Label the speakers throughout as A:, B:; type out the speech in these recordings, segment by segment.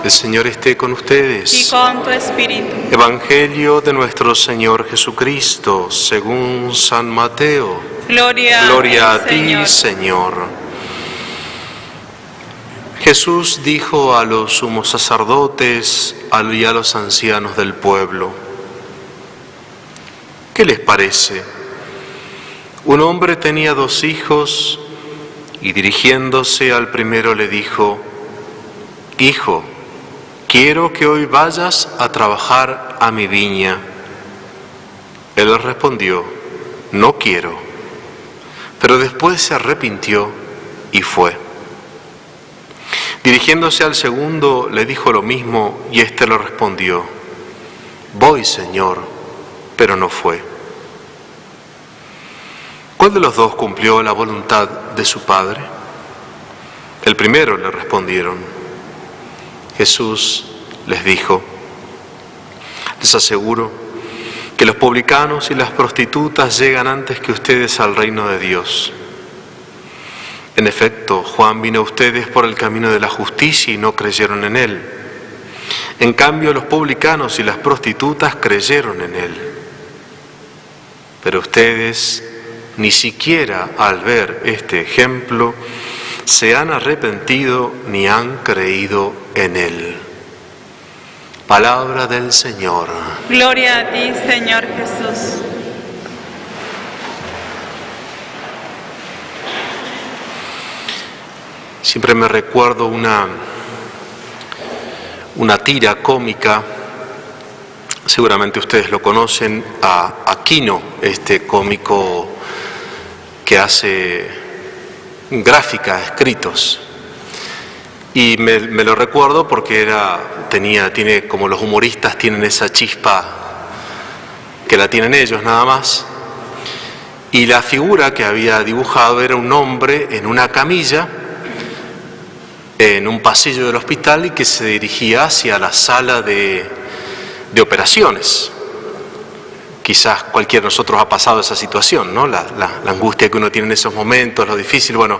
A: El Señor esté con ustedes.
B: Y con tu espíritu.
A: Evangelio de nuestro Señor Jesucristo, según San Mateo.
B: Gloria
A: a ti, Señor. Jesús dijo a los sumos sacerdotes y a los ancianos del pueblo: ¿qué les parece? Un hombre tenía 2 hijos y dirigiéndose al primero le dijo: Hijo, quiero que hoy vayas a trabajar a mi viña. Él le respondió: no quiero. Pero después se arrepintió y fue. Dirigiéndose al segundo le dijo lo mismo y éste le respondió: voy, Señor, pero no fue. ¿Cuál de los 2 cumplió la voluntad de su padre? El primero, le respondieron. Jesús les dijo: les aseguro que los publicanos y las prostitutas llegan antes que ustedes al reino de Dios. En efecto, Juan vino a ustedes por el camino de la justicia y no creyeron en él. En cambio, los publicanos y las prostitutas creyeron en él. Pero ustedes, ni siquiera al ver este ejemplo, se han arrepentido ni han creído en él. Palabra del Señor.
B: Gloria a ti, Señor Jesús.
A: Siempre me recuerdo una tira cómica, seguramente ustedes lo conocen, a Aquino, este cómico que hace gráfica, escritos. Y me lo recuerdo porque tiene como los humoristas tienen esa chispa que la tienen ellos nada más. Y la figura que había dibujado era un hombre en una camilla, en un pasillo del hospital y que se dirigía hacia la sala de operaciones. Quizás cualquiera de nosotros ha pasado esa situación, ¿no? La angustia que uno tiene en esos momentos, lo difícil. Bueno,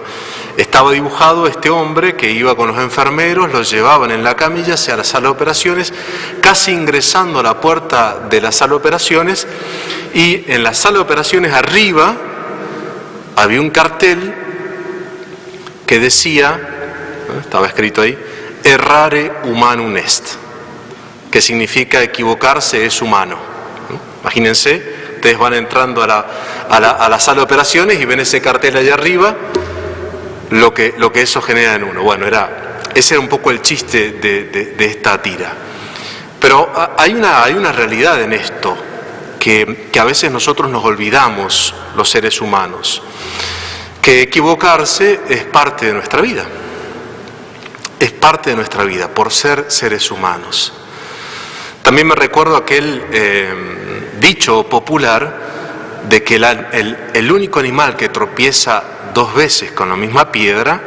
A: estaba dibujado este hombre que iba con los enfermeros, los llevaban en la camilla hacia la sala de operaciones, casi ingresando a la puerta de la sala de operaciones, y en la sala de operaciones arriba había un cartel que decía, estaba escrito ahí, errare humanum est, que significa equivocarse es humano. Imagínense, ustedes van entrando a la sala de operaciones y ven ese cartel allá arriba, lo que eso genera en uno. Bueno, ese era un poco el chiste de esta tira. Pero hay una realidad en esto, que a veces nosotros nos olvidamos, los seres humanos, que equivocarse es parte de nuestra vida. Es parte de nuestra vida, por ser seres humanos. También me recuerdo aquel dicho popular de que el único animal que tropieza 2 veces con la misma piedra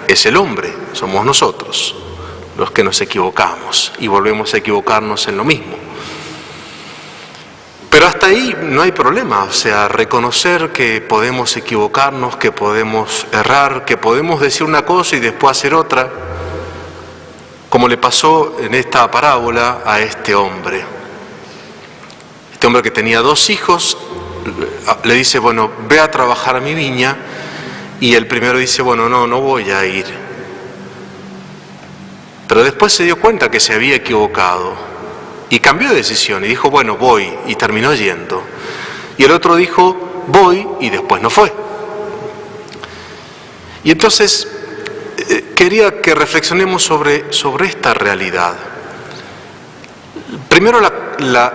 A: es el hombre, somos nosotros, los que nos equivocamos y volvemos a equivocarnos en lo mismo. Pero hasta ahí no hay problema, o sea, reconocer que podemos equivocarnos, que podemos errar, que podemos decir una cosa y después hacer otra, como le pasó en esta parábola a este hombre. Este hombre que tenía 2 hijos, le dice, bueno, ve a trabajar a mi viña, y el primero dice, bueno, no voy a ir. Pero después se dio cuenta que se había equivocado, y cambió de decisión, y dijo, bueno, voy, y terminó yendo. Y el otro dijo, voy, y después no fue. Y entonces quería que reflexionemos sobre esta realidad. Primero,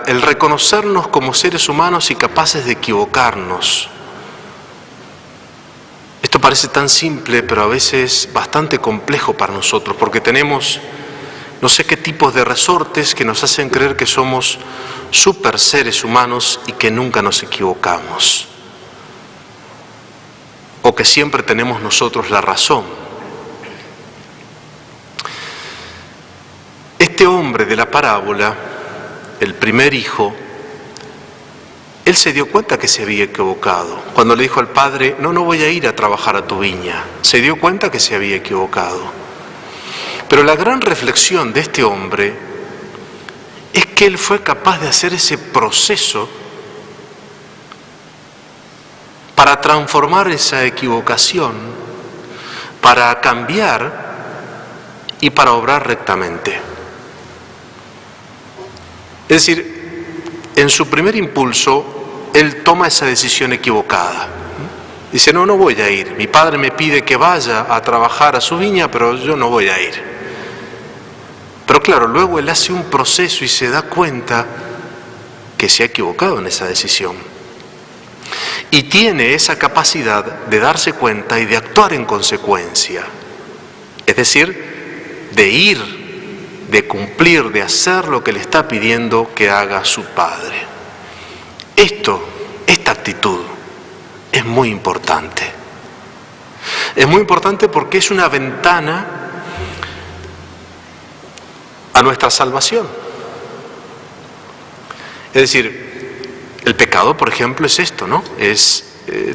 A: el reconocernos como seres humanos y capaces de equivocarnos. Esto parece tan simple, pero a veces bastante complejo para nosotros, porque tenemos no sé qué tipos de resortes que nos hacen creer que somos super seres humanos y que nunca nos equivocamos. O que siempre tenemos nosotros la razón. Este hombre de la parábola, el primer hijo, él se dio cuenta que se había equivocado. Cuando le dijo al padre, no voy a ir a trabajar a tu viña, se dio cuenta que se había equivocado. Pero la gran reflexión de este hombre es que él fue capaz de hacer ese proceso para transformar esa equivocación, para cambiar y para obrar rectamente. Es decir, en su primer impulso, él toma esa decisión equivocada. Dice, no voy a ir. Mi padre me pide que vaya a trabajar a su viña, pero yo no voy a ir. Pero claro, luego él hace un proceso y se da cuenta que se ha equivocado en esa decisión. Y tiene esa capacidad de darse cuenta y de actuar en consecuencia. Es decir, de ir, de cumplir, de hacer lo que le está pidiendo que haga su padre. Esta actitud es muy importante. Es muy importante porque es una ventana a nuestra salvación. Es decir, el pecado, por ejemplo, es esto, ¿no? Es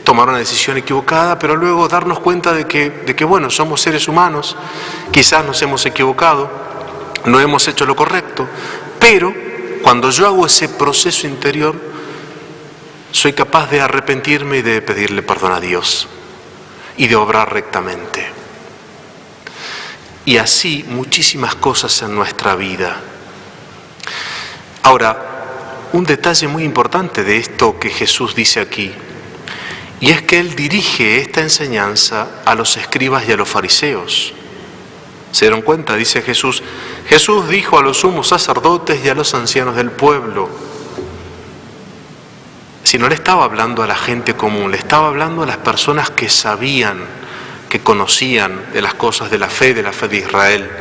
A: tomar una decisión equivocada, pero luego darnos cuenta de que bueno, somos seres humanos, quizás nos hemos equivocado, no hemos hecho lo correcto, pero cuando yo hago ese proceso interior, soy capaz de arrepentirme y de pedirle perdón a Dios y de obrar rectamente. Y así muchísimas cosas en nuestra vida. Ahora, un detalle muy importante de esto que Jesús dice aquí, y es que Él dirige esta enseñanza a los escribas y a los fariseos. ¿Se dieron cuenta? Dice Jesús. Jesús dijo a los sumos sacerdotes y a los ancianos del pueblo. Si no le estaba hablando a la gente común, le estaba hablando a las personas que sabían, que conocían de las cosas de la fe de Israel.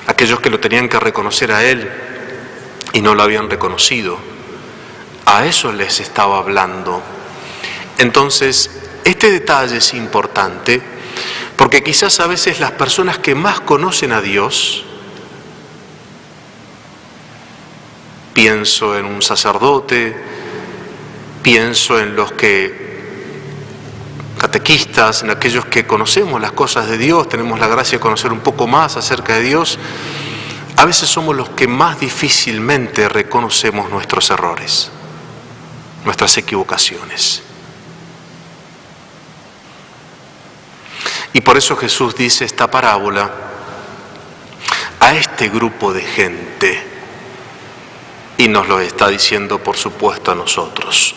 A: Aquellos que lo tenían que reconocer a Él y no lo habían reconocido. A eso les estaba hablando. Entonces, este detalle es importante porque quizás a veces las personas que más conocen a Dios, pienso en un sacerdote, pienso en los catequistas, en aquellos que conocemos las cosas de Dios, tenemos la gracia de conocer un poco más acerca de Dios, a veces somos los que más difícilmente reconocemos nuestros errores, nuestras equivocaciones. Y por eso Jesús dice esta parábola a este grupo de gente y nos lo está diciendo, por supuesto, a nosotros.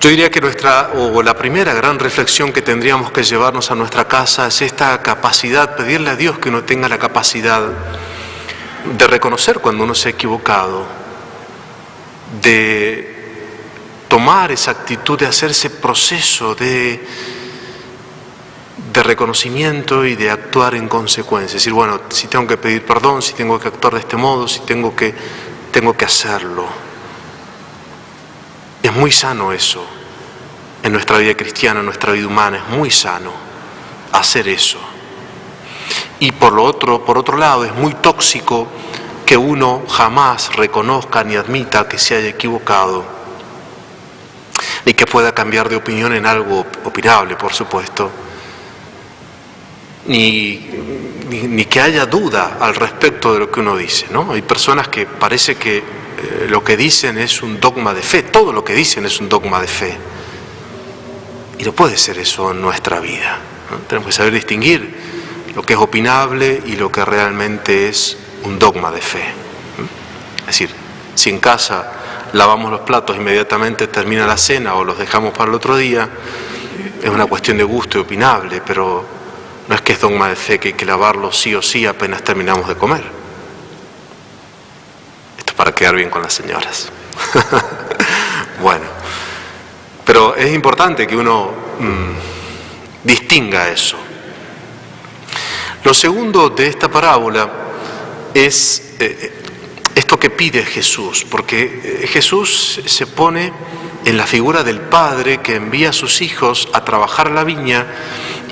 A: Yo diría que la primera gran reflexión que tendríamos que llevarnos a nuestra casa es esta capacidad, pedirle a Dios que uno tenga la capacidad de reconocer cuando uno se ha equivocado, de tomar esa actitud de hacer ese proceso de reconocimiento y de actuar en consecuencia. Es decir, bueno, si tengo que pedir perdón, si tengo que actuar de este modo, si tengo que hacerlo. Es muy sano eso. En nuestra vida cristiana, en nuestra vida humana, es muy sano hacer eso. Y por otro lado, es muy tóxico que uno jamás reconozca ni admita que se haya equivocado, ni que pueda cambiar de opinión en algo opinable, por supuesto, ni que haya duda al respecto de lo que uno dice, ¿no? Hay personas que parece que lo que dicen es un dogma de fe, todo lo que dicen es un dogma de fe. Y no puede ser eso en nuestra vida, ¿no? Tenemos que saber distinguir lo que es opinable y lo que realmente es un dogma de fe. Es decir, si en casa lavamos los platos inmediatamente termina la cena o los dejamos para el otro día, es una cuestión de gusto y opinable, pero no es que es dogma de fe que hay que lavarlos sí o sí apenas terminamos de comer. Esto es para quedar bien con las señoras. Bueno, pero es importante que uno distinga eso. Lo segundo de esta parábola es esto que pide Jesús, porque Jesús se pone en la figura del padre que envía a sus hijos a trabajar a la viña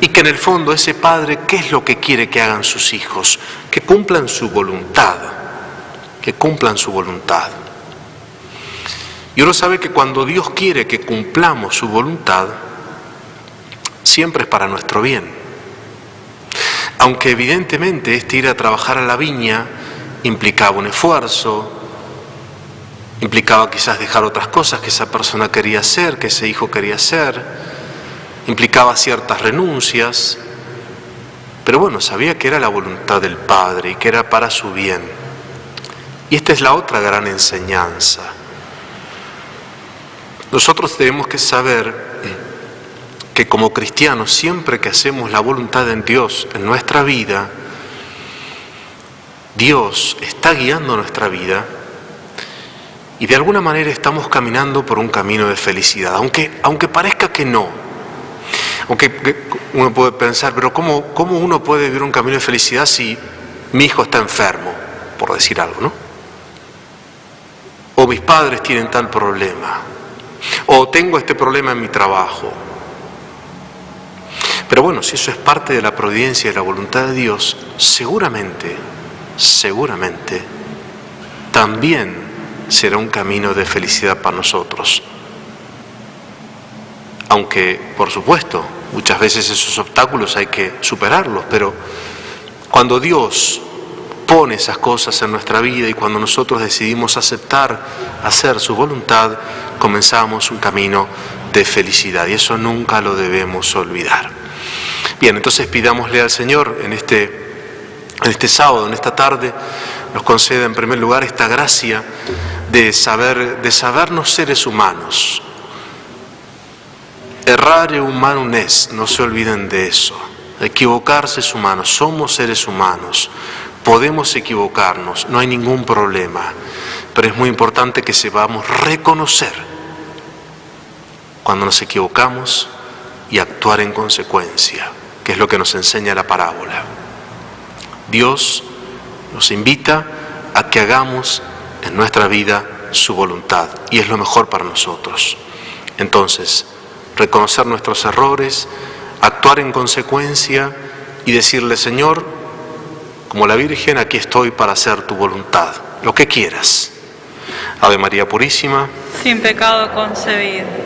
A: y que en el fondo ese padre, ¿qué es lo que quiere que hagan sus hijos? Que cumplan su voluntad, que cumplan su voluntad. Y uno sabe que cuando Dios quiere que cumplamos su voluntad, siempre es para nuestro bien. Aunque evidentemente ir a trabajar a la viña implicaba un esfuerzo, implicaba quizás dejar otras cosas que esa persona quería hacer, que ese hijo quería hacer, implicaba ciertas renuncias, pero bueno, sabía que era la voluntad del Padre y que era para su bien. Y esta es la otra gran enseñanza. Nosotros tenemos que saber que como cristianos, siempre que hacemos la voluntad de Dios en nuestra vida, Dios está guiando nuestra vida y de alguna manera estamos caminando por un camino de felicidad, aunque parezca que no. Aunque uno puede pensar, pero ¿cómo uno puede vivir un camino de felicidad si mi hijo está enfermo, por decir algo, ¿no? O mis padres tienen tal problema, o tengo este problema en mi trabajo. Pero bueno, si eso es parte de la providencia y de la voluntad de Dios, seguramente, también será un camino de felicidad para nosotros. Aunque, por supuesto, muchas veces esos obstáculos hay que superarlos, pero cuando Dios pone esas cosas en nuestra vida y cuando nosotros decidimos aceptar, hacer su voluntad, comenzamos un camino de felicidad y eso nunca lo debemos olvidar. Bien, entonces pidámosle al Señor en este sábado, en esta tarde, nos conceda en primer lugar esta gracia de sabernos seres humanos. Errare humanum est, no se olviden de eso. Equivocarse es humano, somos seres humanos, podemos equivocarnos, no hay ningún problema, pero es muy importante que sepamos reconocer cuando nos equivocamos y actuar en consecuencia, que es lo que nos enseña la parábola. Dios nos invita a que hagamos en nuestra vida su voluntad y es lo mejor para nosotros. Entonces, reconocer nuestros errores, actuar en consecuencia y decirle, Señor, como la Virgen, aquí estoy para hacer tu voluntad, lo que quieras. Ave María Purísima,
B: sin pecado concebido.